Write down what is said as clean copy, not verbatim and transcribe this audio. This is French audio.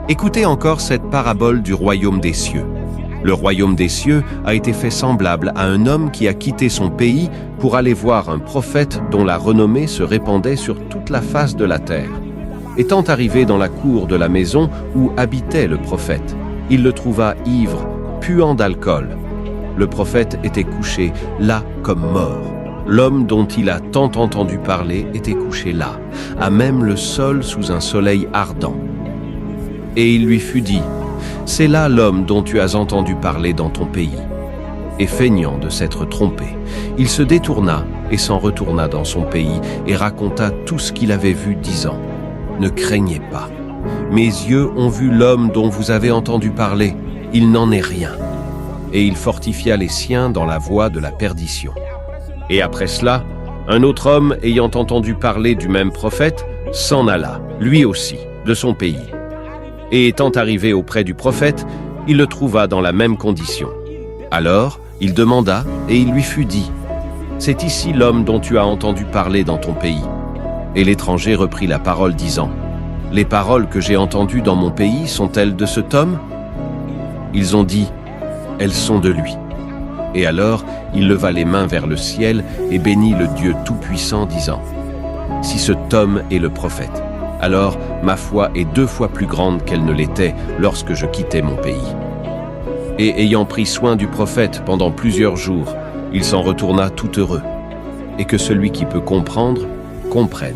Écoutez encore cette parabole du royaume des cieux. Le royaume des cieux a été fait semblable à un homme qui a quitté son pays pour aller voir un prophète dont la renommée se répandait sur toute la face de la terre. Étant arrivé dans la cour de la maison où habitait le prophète, il le trouva ivre, puant d'alcool. Le prophète était couché là comme mort. L'homme dont il a tant entendu parler était couché là, à même le sol sous un soleil ardent. Et il lui fut dit, « C'est là l'homme dont tu as entendu parler dans ton pays. » Et feignant de s'être trompé, il se détourna et s'en retourna dans son pays et raconta tout ce qu'il avait vu, disant, « Ne craignez pas. Mes yeux ont vu l'homme dont vous avez entendu parler. Il n'en est rien. » Et il fortifia les siens dans la voie de la perdition. Et après cela, un autre homme, ayant entendu parler du même prophète, s'en alla, lui aussi, de son pays. Et étant arrivé auprès du prophète, il le trouva dans la même condition. Alors, il demanda, et il lui fut dit, « C'est ici l'homme dont tu as entendu parler dans ton pays. » Et l'étranger reprit la parole, disant, « Les paroles que j'ai entendues dans mon pays sont-elles de cet homme ?» Ils ont dit, « Elles sont de lui. » Et alors, il leva les mains vers le ciel et bénit le Dieu Tout-Puissant, disant, « Si cet homme est le prophète, alors ma foi est 2 fois plus grande qu'elle ne l'était lorsque je quittais mon pays. » Et ayant pris soin du prophète pendant plusieurs jours, il s'en retourna tout heureux. Et que celui qui peut comprendre, comprenne.